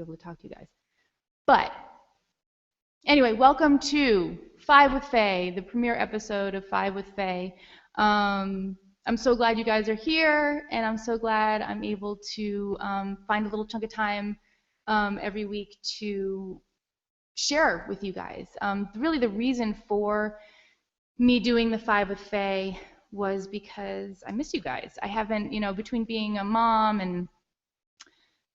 able to talk to you guys. But anyway, welcome to 5 with Faye, the premiere episode of 5 with Faye. I'm so glad you guys are here, and I'm so glad I'm able to find a little chunk of time every week to share with you guys. Really the reason for me doing the 5 with Faye was because I miss you guys. I haven't, between being a mom and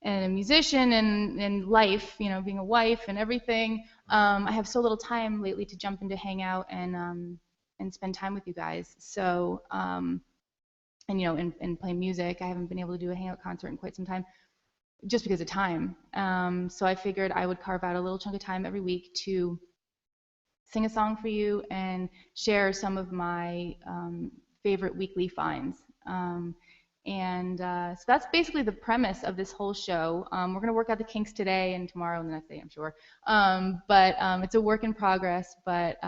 a musician and life, being a wife and everything, I have so little time lately to jump in to hang out and spend time with you guys. So, and play music. I haven't been able to do a hangout concert in quite some time, just because of time. So I figured I would carve out a little chunk of time every week to sing a song for you and share some of my favorite weekly finds. So that's basically the premise of this whole show. We're going to work out the kinks today and tomorrow and the next day, I'm sure. But it's a work in progress. But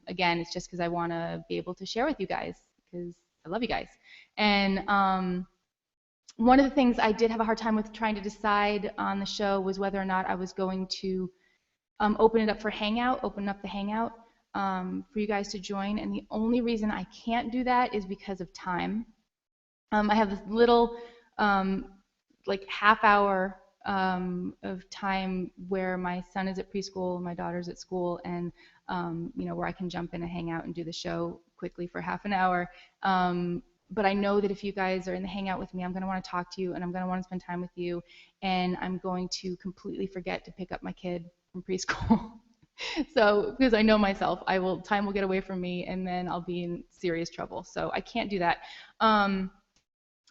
again, it's just because I want to be able to share with you guys, because I love you guys. And one of the things I did have a hard time with trying to decide on the show was whether or not I was going to open it up for Hangout, open up the Hangout for you guys to join. And the only reason I can't do that is because of time. I have this little like half hour of time where my son is at preschool and my daughter's at school, and where I can jump in and hang out and do the show quickly for half an hour. But I know that if you guys are in the hangout with me, I'm going to want to talk to you, and I'm going to want to spend time with you, and I'm going to completely forget to pick up my kid from preschool. So, because I know myself, time will get away from me, and then I'll be in serious trouble. So I can't do that.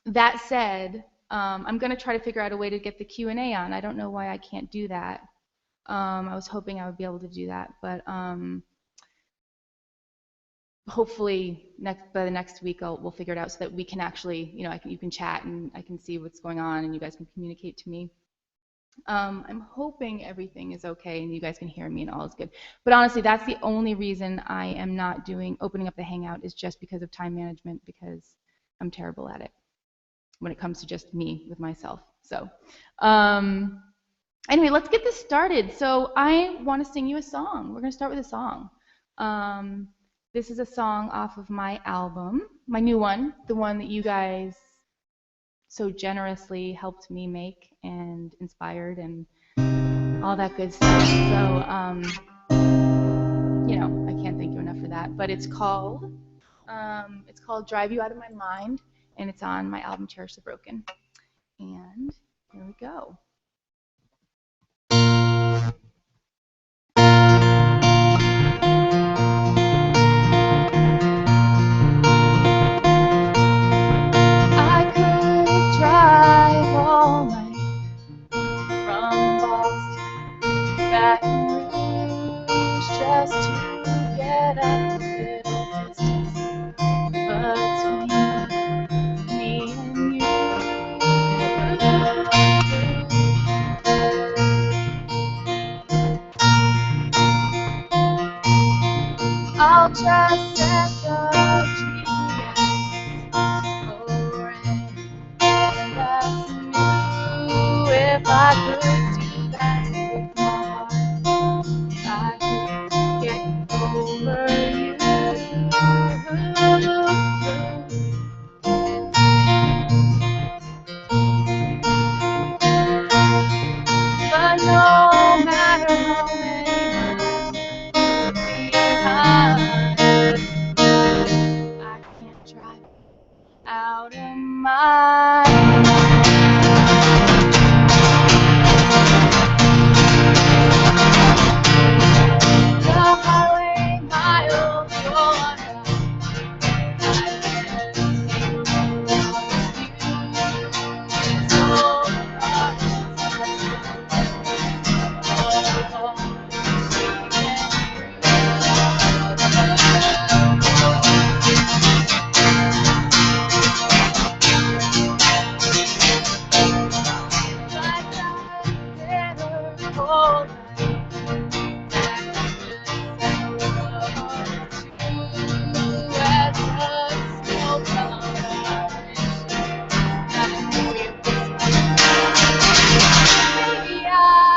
That said, I'm going to try to figure out a way to get the Q&A on. I don't know why I can't do that. I was hoping I would be able to do that, but hopefully by the next week we'll figure it out so that we can actually, you can chat and I can see what's going on and you guys can communicate to me. I'm hoping everything is okay and you guys can hear me and all is good. But honestly, that's the only reason I am not opening up the Hangout, is just because of time management, because I'm terrible at it when it comes to just me with myself. So anyway, let's get this started. So I want to sing you a song. We're going to start with a song. This is a song off of my album, my new one, the one that you guys so generously helped me make and inspired and all that good stuff. So, I can't thank you enough for that. But it's called Drive You Out of My Mind, and it's on my album Cherish the Broken. And here we go. I could drive all night from Boston back to Rouge just to get a little distance between me and you. I'll just set the GPS for it, and that's new. If I could do that with my heart, I could get over you. But no matter how many I can't drive out of my mind. The highway miles go on down. I just can't Maybe I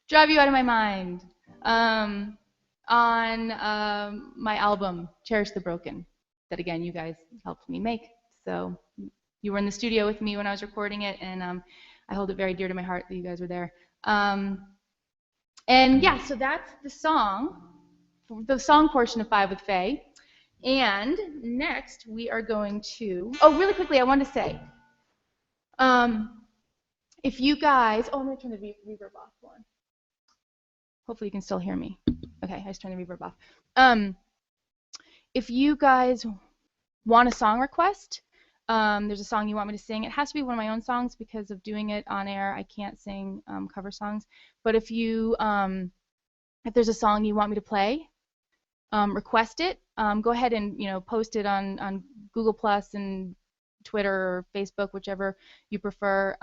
Drive You Out of My Mind. On my album, Cherish the Broken, that again, you guys helped me make. So you were in the studio with me when I was recording it, and I hold it very dear to my heart that you guys were there. And yeah, so that's the song portion of Five with Faye. And next we are going to, oh, really quickly, I want to say, if you guys, oh, I'm going to turn the reverb off one. Hopefully you can still hear me. Okay, I just turned the reverb off. If you guys want a song request, there's a song you want me to sing. It has to be one of my own songs because of doing it on air. I can't sing cover songs. But if there's a song you want me to play, request it. Go ahead and post it on Google Plus and Twitter or Facebook, whichever you prefer,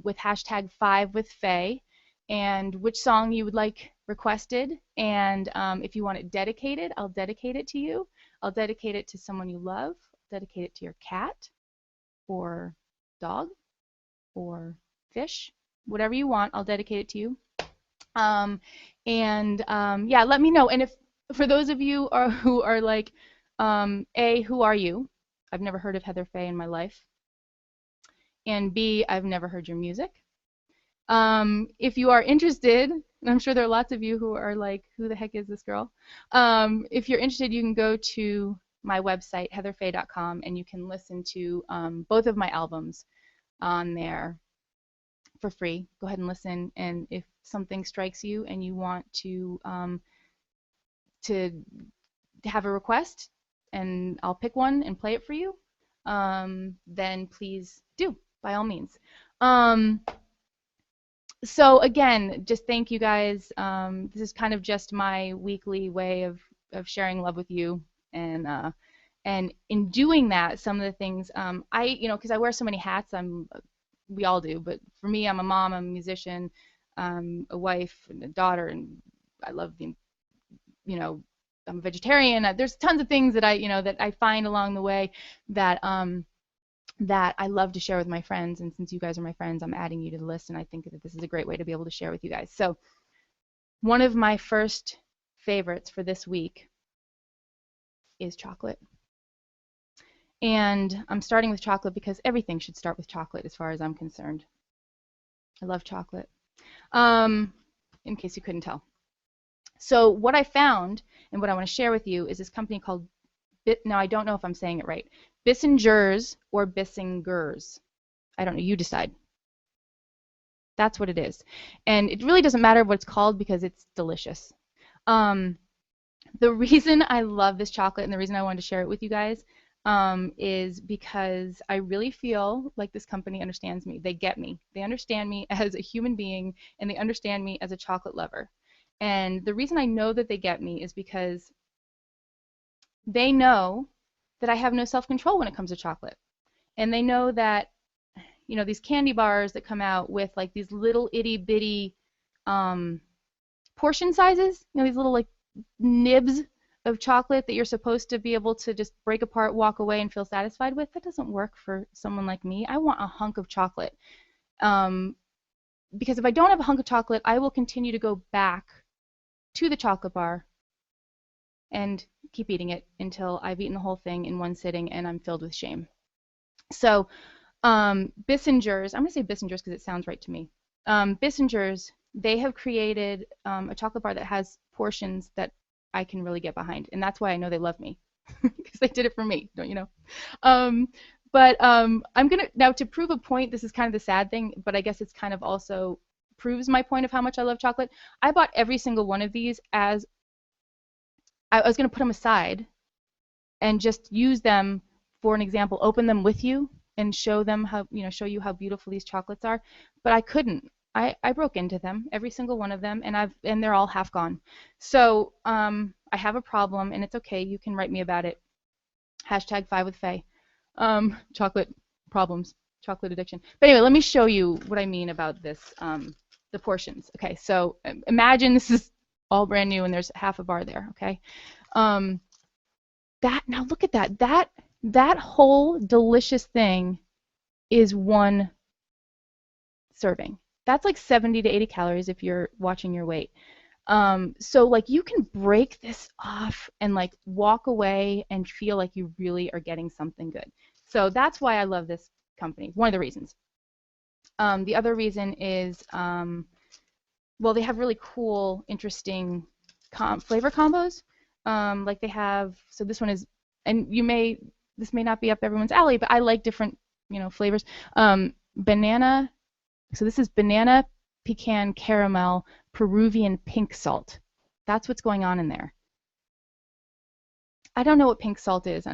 with hashtag 5withFay, and which song you would like requested. And if you want it dedicated, I'll dedicate it to you. I'll dedicate it to someone you love. Dedicate it to your cat or dog or fish, whatever you want. I'll dedicate it to you. Yeah, let me know. And if for those of you who are like, A, who are you? I've never heard of Heather Faye in my life. And B, I've never heard your music. If you are interested, and I'm sure there are lots of you who are like, who the heck is this girl? If you're interested, you can go to my website, heatherfaye.com, and you can listen to both of my albums on there for free. Go ahead and listen, and if something strikes you and you want to have a request, and I'll pick one and play it for you, then please do, by all means. So again, just thank you guys. This is kind of just my weekly way of sharing love with you, and in doing that, some of the things because I wear so many hats, we all do, but for me, I'm a mom, I'm a musician, a wife, and a daughter, and I love being, I'm a vegetarian. There's tons of things that I find along the way that I love to share with my friends, and since you guys are my friends, I'm adding you to the list, and I think that this is a great way to be able to share with you guys. So one of my first favorites for this week is chocolate. And I'm starting with chocolate because everything should start with chocolate as far as I'm concerned. I love chocolate, in case you couldn't tell. So what I found and what I want to share with you is this company called, now I don't know if I'm saying it right, Bissingers or Bissingers. I don't know, you decide. That's what it is. And it really doesn't matter what it's called because it's delicious. The reason I love this chocolate and the reason I wanted to share it with you guys is because I really feel like this company understands me. They get me. They understand me as a human being, and they understand me as a chocolate lover. And the reason I know that they get me is because they know that I have no self-control when it comes to chocolate. And they know that, these candy bars that come out with like these little itty bitty portion sizes, these little like nibs of chocolate that you're supposed to be able to just break apart, walk away, and feel satisfied with, that doesn't work for someone like me. I want a hunk of chocolate. Because if I don't have a hunk of chocolate, I will continue to go back to the chocolate bar and keep eating it until I've eaten the whole thing in one sitting and I'm filled with shame. So Bissingers, I'm going to say Bissingers because it sounds right to me. Bissingers, they have created a chocolate bar that has portions that I can really get behind, and that's why I know they love me, because they did it for me, don't you know? I'm gonna, now to prove a point, this is kind of the sad thing, but I guess it's kind of also proves my point of how much I love chocolate. I bought every single one of these as I was gonna put them aside and just use them for an example, open them with you and show them how, show you how beautiful these chocolates are, but I couldn't. I broke into them, every single one of them, and they're all half gone. So I have a problem, and it's okay. You can write me about it. Hashtag 5withFay. Chocolate problems, chocolate addiction. But anyway, let me show you what I mean about this, the portions. Okay, so imagine this is all brand new, and there's half a bar there. Okay, now look at that. That whole delicious thing is one serving. That's like 70 to 80 calories if you're watching your weight. So like you can break this off and like walk away and feel like you really are getting something good. So that's why I love this company. One of the reasons. The other reason is, well, they have really cool, interesting flavor combos. Like they have, so this one is, and this may not be up everyone's alley, but I like different, flavors. Banana, so this is banana, pecan, caramel, Peruvian pink salt. That's what's going on in there. I don't know what pink salt is,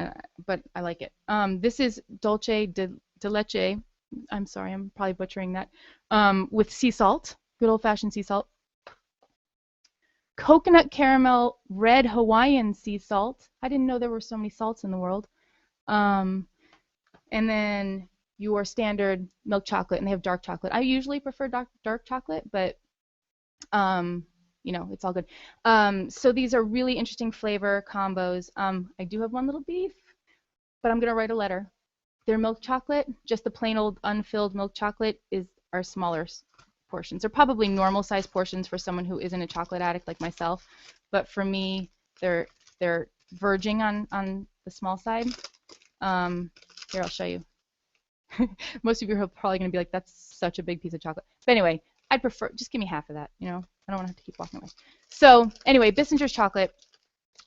but I like it. This is dulce de leche. I'm sorry, I'm probably butchering that. With sea salt, good old-fashioned sea salt. Coconut caramel, red Hawaiian sea salt. I didn't know there were so many salts in the world. And then your standard milk chocolate, and they have dark chocolate. I usually prefer dark chocolate, but it's all good. So these are really interesting flavor combos. I do have one little beef, but I'm gonna write a letter. Their milk chocolate, just the plain old unfilled milk chocolate, are smaller portions. They're probably normal size portions for someone who isn't a chocolate addict like myself, but for me, they're verging on the small side. Here, I'll show you. Most of you are probably going to be like, that's such a big piece of chocolate. But anyway, I'd prefer, just give me half of that, I don't want to have to keep walking away. So anyway, Bissinger's chocolate,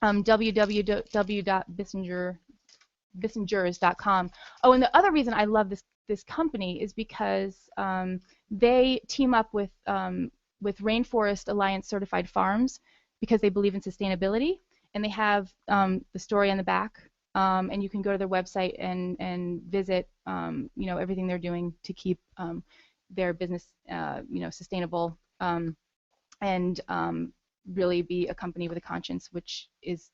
www.bissingers.com. Oh, and the other reason I love this company is because they team up with Rainforest Alliance certified farms because they believe in sustainability, and they have the story on the back. And you can go to their website and visit, everything they're doing to keep their business, sustainable, and really be a company with a conscience, which is,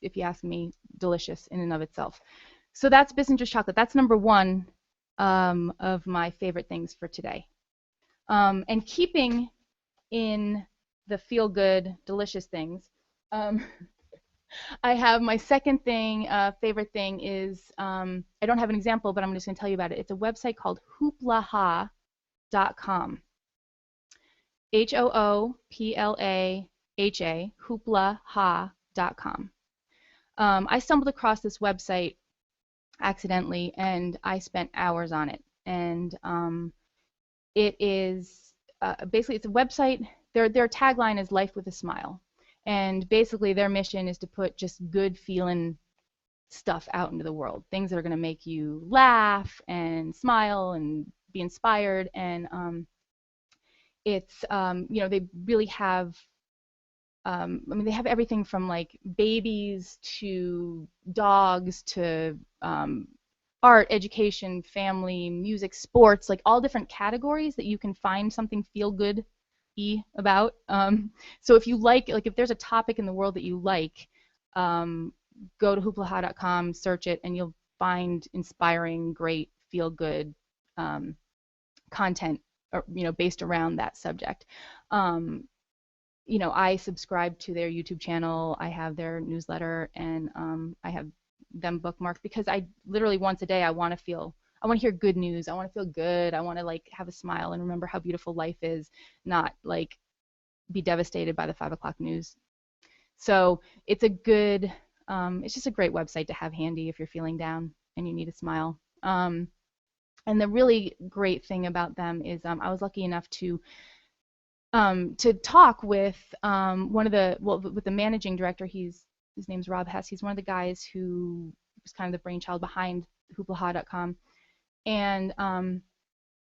if you ask me, delicious in and of itself. So that's Bissinger's chocolate. That's number one of my favorite things for today. And keeping in the feel-good, delicious things, I have my second thing, favorite thing is, I don't have an example, but I'm just going to tell you about it. It's a website called hooplaha.com. HOOPLAHA, hooplaha.com. I stumbled across this website accidentally, and I spent hours on it. And it is basically, it's a website. Their tagline is "Life with a Smile." And basically their mission is to put just good feeling stuff out into the world, things that are going to make you laugh and smile and be inspired. And it's, they really have, they have everything from like babies to dogs to art, education, family, music, sports, like all different categories that you can find something feel good about. So if you like if there's a topic in the world that you like, go to hooplaha.com, search it, and you'll find inspiring, great, feel-good content, based around that subject. I subscribe to their YouTube channel, I have their newsletter, and I have them bookmarked because I literally once a day I want to hear good news. I want to feel good. I want to have a smile and remember how beautiful life is, not be devastated by the 5 o'clock news. So it's it's just a great website to have handy if you're feeling down and you need a smile. And the really great thing about them is I was lucky enough to talk with with the managing director. His name's Rob Hess. He's one of the guys who was kind of the brainchild behind hooplaha.com. And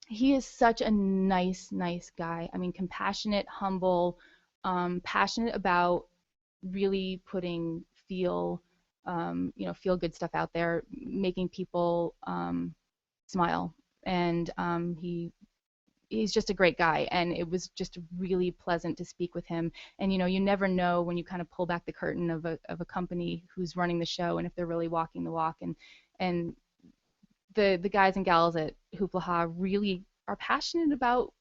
he is such a nice guy. I mean, compassionate, humble, passionate about really putting feel good stuff out there, making people smile. And he's just a great guy, and it was just really pleasant to speak with him. And you never know when you kind of pull back the curtain of a company who's running the show, and if they're really walking the walk. And the guys and gals at Hooplaha really are passionate about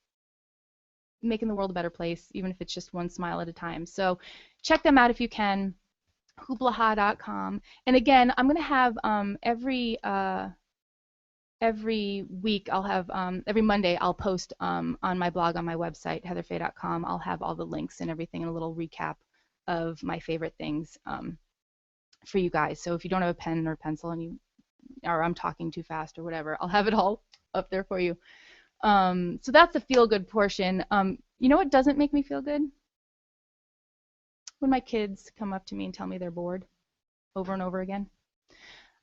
making the world a better place, even if it's just one smile at a time. So check them out if you can, hooplaha.com. And again, I'm going to have every every week I'll have every Monday I'll post on my blog on my website heatherfay.com. I'll have all the links and everything and a little recap of my favorite things for you guys. So if you don't have a pen or pencil and you or I'm talking too fast or whatever, I'll have it all up there for you. So that's the feel good portion. You know what doesn't make me feel good? When my kids come up to me and tell me they're bored over and over again.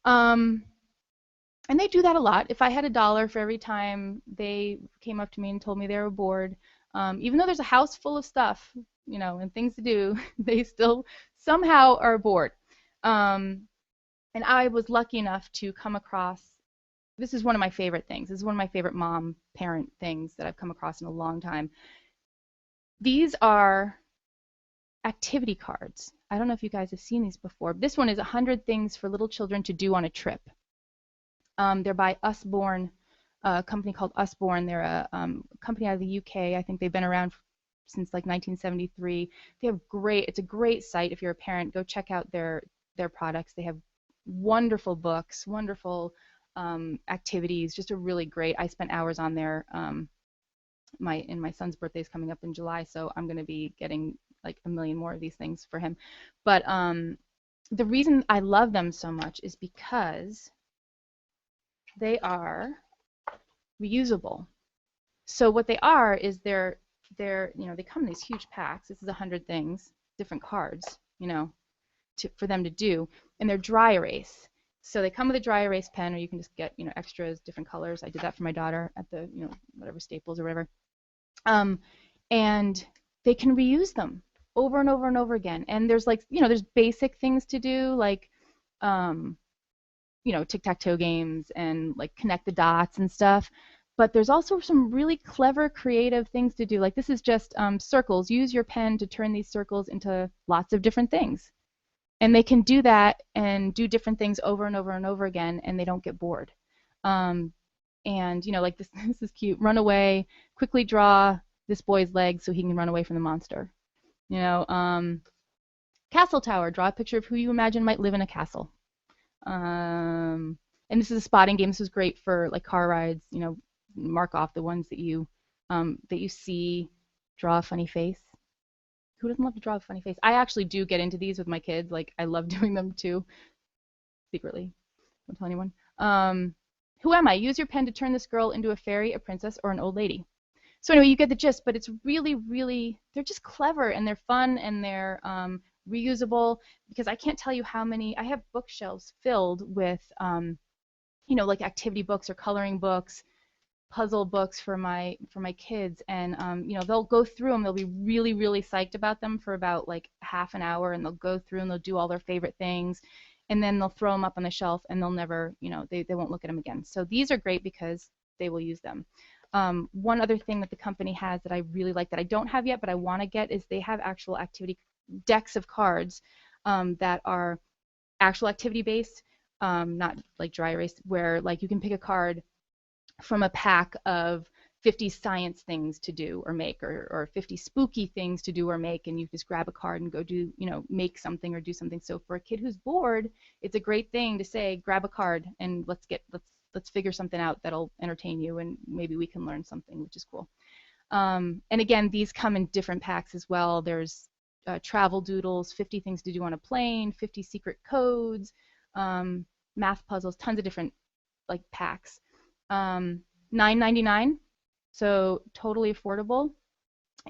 And they do that a lot. If I had $1 for every time they came up to me and told me they were bored, even though there's a house full of stuff, you know, and things to do, they still somehow are bored. And I was lucky enough to come across, this is one of my favorite things. This is one of my favorite mom parent things that I've come across in a long time. These are activity cards. I don't know if you guys have seen these before. This one is 100 things for little children to do on a trip. They're by Usborne, a company called Usborne. They're a company out of the UK. I think they've been around since like 1973. They have it's a great site. If you're a parent, go check out their products. They have wonderful books, wonderful activities, just a really great. I spent hours on there. My son's birthday is coming up in July, so I'm going to be getting like a million more of these things for him. But the reason I love them so much is because they are reusable. So what they are is they're you know, they come in these huge packs. This is 100 things, different cards, you know, for them to do, and they're dry erase. So they come with a dry erase pen, or you can just get, you know, extras, different colors. I did that for my daughter at the, you know, whatever Staples or whatever. And they can reuse them over and over and over again. And there's like, you know, there's basic things to do, like you know, tic-tac-toe games and like connect the dots and stuff. But there's also some really clever, creative things to do. Like this is just circles. Use your pen to turn these circles into lots of different things. And they can do that and do different things over and over and over again, and they don't get bored. And, you know, like this is cute. Run away, quickly draw this boy's leg so he can run away from the monster. You know, castle tower. Draw a picture of who you imagine might live in a castle. And this is a spotting game. This is great for like car rides. You know, mark off the ones that you see. Draw a funny face. Who doesn't love to draw a funny face? I actually do get into these with my kids. Like I love doing them too, secretly. Don't tell anyone. Who am I? Use your pen to turn this girl into a fairy, a princess, or an old lady. So anyway, you get the gist. But it's really, really, they're just clever and they're fun and they're reusable, because I can't tell you how many. I have bookshelves filled with you know, like activity books or coloring books, puzzle books for my kids, and you know, they'll go through them. They'll be really, really psyched about them for about like half an hour, and they'll go through and they'll do all their favorite things, and then they'll throw them up on the shelf and they'll never, you know, they won't look at them again. So these are great because they will use them. One other thing that the company has that I really like that I don't have yet but I want to get is they have actual activity decks of cards that are actual activity based, not like dry erase, where like you can pick a card from a pack of 50 science things to do or make, or 50 spooky things to do or make, and you just grab a card and go do, you know, make something or do something. So for a kid who's bored, it's a great thing to say, grab a card and let's figure something out that'll entertain you, and maybe we can learn something, which is cool. And again, these come in different packs as well. There's travel doodles, 50 things to do on a plane, 50 secret codes, math puzzles, tons of different like packs. $9.99, so totally affordable.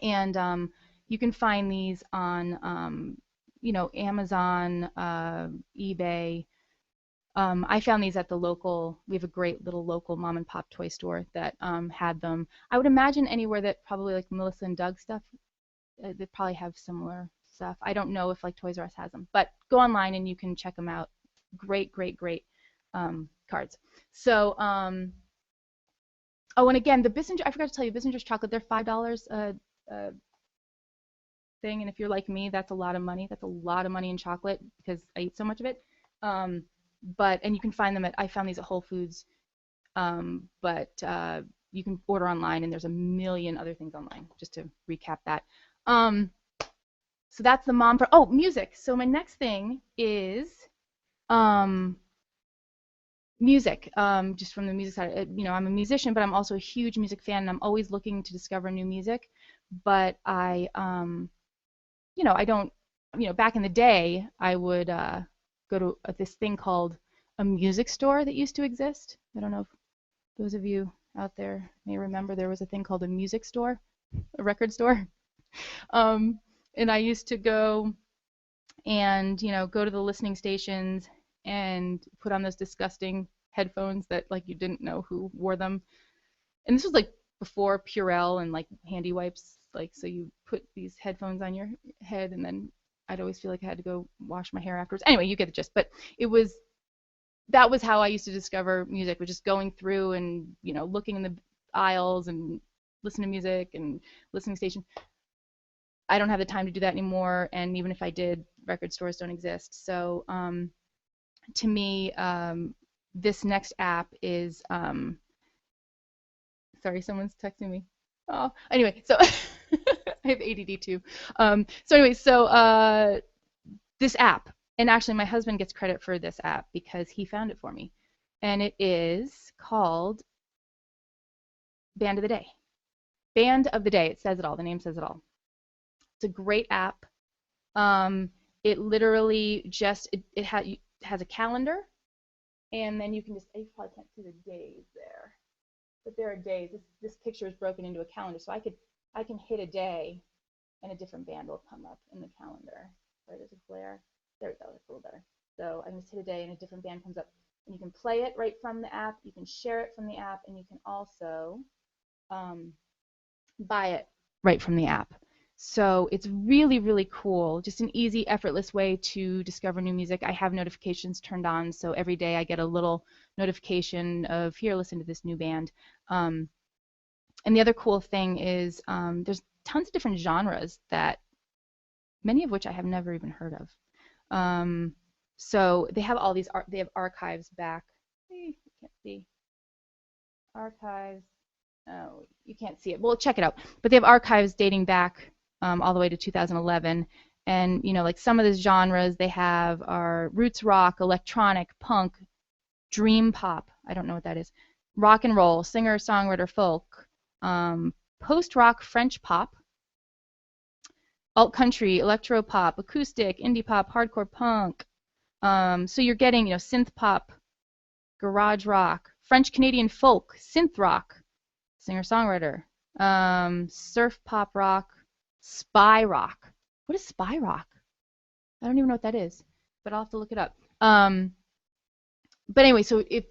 And you can find these on you know, Amazon, eBay. I found these at the local, we have a great little local mom and pop toy store that had them. I would imagine anywhere that probably like Melissa and Doug stuff, they probably have similar stuff. I don't know if like Toys R Us has them, but go online and you can check them out. Great, great, great cards. So, oh, and again, the Bissinger, I forgot to tell you, Bissinger's chocolate, they're $5 thing, and if you're like me, that's a lot of money. That's a lot of money in chocolate because I eat so much of it. And you can find them I found these at Whole Foods, but you can order online, and there's a million other things online, just to recap that. So that's the mom for, oh, music. So my next thing is music, just from the music side. I'm a musician, but I'm also a huge music fan, and I'm always looking to discover new music. But I don't, back in the day, I would go to this thing called a music store that used to exist. I don't know if those of you out there may remember there was a thing called a music store, a record store. Um, and I used to go and, go to the listening stations and put on those disgusting headphones that like you didn't know who wore them. And this was like before Purell and like handy wipes, like so you put these headphones on your head and then I'd always feel like I had to go wash my hair afterwards. Anyway, you get the gist. But it was that was how I used to discover music, was just going through and looking in the aisles and listening to music and listening station. I don't have the time to do that anymore, and even if I did, record stores don't exist. So to me, this next app is sorry, someone's texting me. Oh, anyway, so I have ADD too. This app, and actually my husband gets credit for this app because he found it for me, and it is called Band of the Day. Band of the Day. It says it all. The name says it all. It's a great app. It literally just it has a calendar, and then you can just, you probably can't see the days there, but there are days. This picture is broken into a calendar, so I can hit a day, and a different band will come up in the calendar. Sorry, there's a glare. There we go. That's a little better. So I can just hit a day, and a different band comes up, and you can play it right from the app. You can share it from the app, and you can also buy it right from the app. So it's really, really cool. Just an easy, effortless way to discover new music. I have notifications turned on, so every day I get a little notification of, here, listen to this new band. And the other cool thing is there's tons of different genres that many of which I have never even heard of. So they have all these they have archives back. You can't see archives. Oh, you can't see it. Well, check it out. But they have archives dating back all the way to 2011. And, like some of the genres they have are roots rock, electronic, punk, dream pop. I don't know what that is. Rock and roll, singer, songwriter, folk, post-rock, French pop, alt country, electro pop, acoustic, indie pop, hardcore punk. So you're getting, synth pop, garage rock, French Canadian folk, synth rock, singer-songwriter, surf pop rock, spy rock. What is spy rock? I don't even know what that is, but I'll have to look it up. But anyway, so if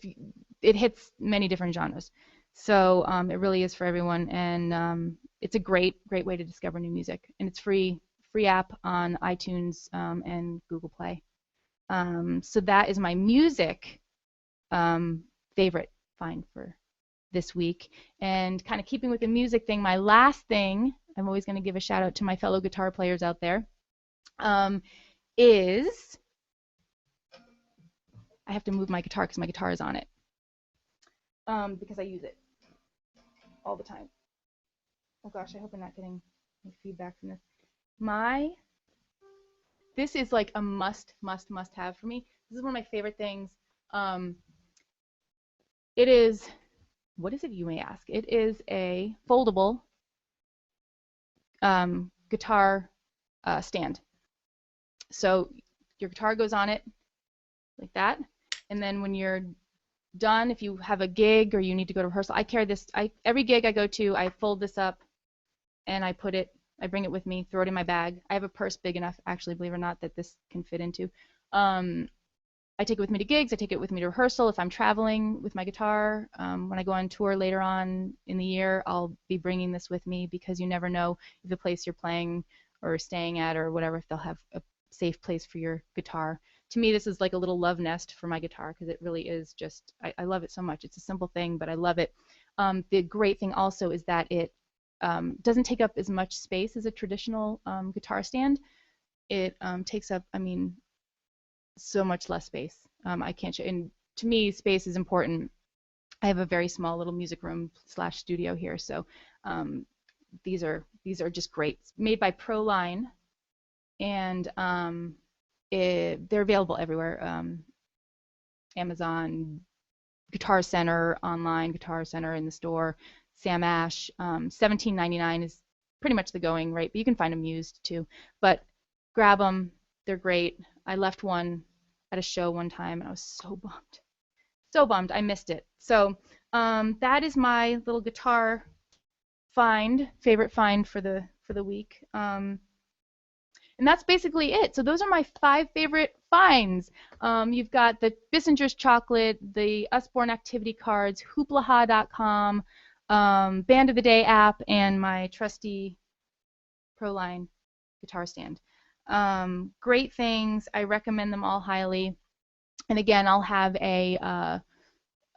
it hits many different genres, so it really is for everyone, and it's a great way to discover new music, and it's free app on iTunes and Google Play. So that is my music favorite find for this week. And kind of keeping with the music thing, my last thing, I'm always going to give a shout out to my fellow guitar players out there, is I have to move my guitar because my guitar is on it, because I use it all the time. Oh gosh, I hope I'm not getting any feedback from this. This is like a must have for me. This is one of my favorite things. It is, what is it, you may ask? It is a foldable guitar stand. So your guitar goes on it like that, and then when you're done, if you have a gig or you need to go to rehearsal, I carry this. Every gig I go to, I fold this up and I bring it with me, throw it in my bag. I have a purse big enough, actually, believe it or not, that this can fit into. I take it with me to gigs. I take it with me to rehearsal. If I'm traveling with my guitar, when I go on tour later on in the year, I'll be bringing this with me, because you never know if the place you're playing or staying at or whatever, if they'll have a safe place for your guitar. To me, this is like a little love nest for my guitar, because it really is just, I love it so much. It's a simple thing, but I love it. The great thing also is that it doesn't take up as much space as a traditional guitar stand. It takes up, so much less space. I can't show, and to me, space is important. I have a very small little music room / studio here, so these are just great. It's made by Proline, and they're available everywhere. Amazon, Guitar Center online, Guitar Center in the store, Sam Ash. 17.99 is pretty much the going rate, but you can find them used too. But grab them; they're great. I left one at a show one time, and I was so bummed, so bummed. I missed it. So that is my little guitar favorite find for the week. And that's basically it. So those are my 5 favorite finds. You've got the Bissinger's chocolate, the Usborne activity cards, hooplaha.com, Band of the Day app, and my trusty Proline guitar stand. Great things. I recommend them all highly. And again, I'll have a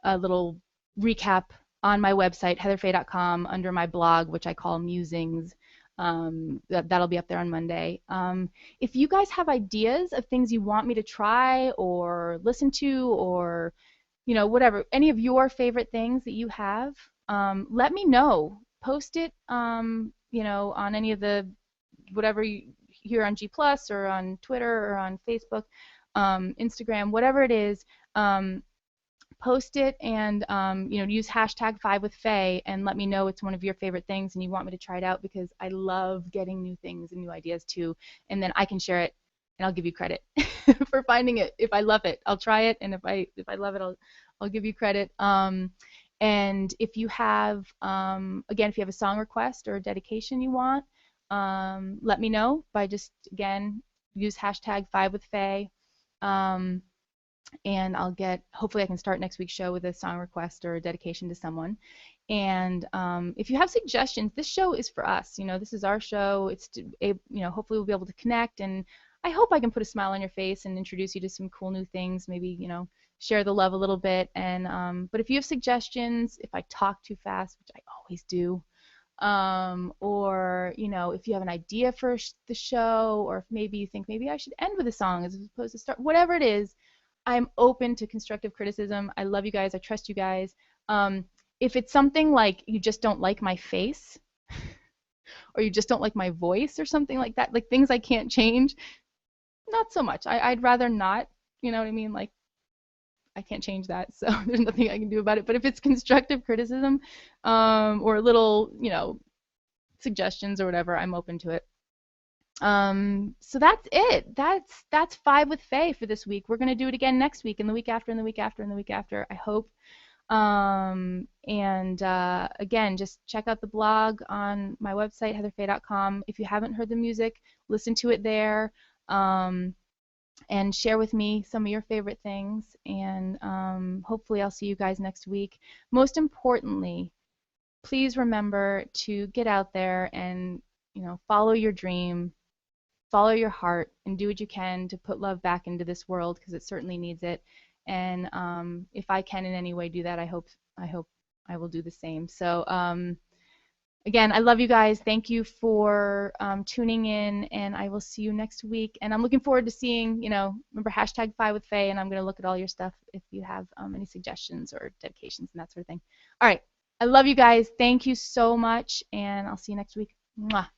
little recap on my website, heatherfay.com, under my blog, which I call Musings. That'll be up there on Monday. If you guys have ideas of things you want me to try or listen to, or whatever, any of your favorite things that you have, let me know. Post it, on any of the whatever you hear on G Plus or on Twitter or on Facebook, Instagram, whatever it is. Post it and use hashtag #5withFay and let me know it's one of your favorite things and you want me to try it out, because I love getting new things and new ideas too, and then I can share it and I'll give you credit for finding it. If I love it, I'll try it, and if I love it, I'll give you credit. And if you have again, if you have a song request or a dedication you want, let me know by just, again, use hashtag #5withFay. And hopefully I can start next week's show with a song request or a dedication to someone. And if you have suggestions, this show is for us. This is our show. Hopefully we'll be able to connect, and I hope I can put a smile on your face and introduce you to some cool new things, maybe, share the love a little bit. And but if you have suggestions, if I talk too fast, which I always do, or if you have an idea for the show, or if maybe you think maybe I should end with a song as opposed to start, whatever it is, I'm open to constructive criticism. I love you guys. I trust you guys. If it's something like you just don't like my face or you just don't like my voice or something like that, like things I can't change, not so much. I'd rather not, you know what I mean? Like, I can't change that, so there's nothing I can do about it. But if it's constructive criticism or little, suggestions or whatever, I'm open to it. So that's it. That's 5 with Faye for this week. We're gonna do it again next week, and the week after, and the week after, and the week after, I hope. Again, just check out the blog on my website, heatherfay.com. If you haven't heard the music, listen to it there, and share with me some of your favorite things. And hopefully I'll see you guys next week. Most importantly, please remember to get out there and follow your dream. Follow your heart and do what you can to put love back into this world, because it certainly needs it. And if I can in any way do that, I hope I will do the same. So again, I love you guys. Thank you for tuning in, and I will see you next week. And I'm looking forward to seeing, remember hashtag #5withFay, and I'm going to look at all your stuff if you have any suggestions or dedications and that sort of thing. All right. I love you guys. Thank you so much, and I'll see you next week. Mwah.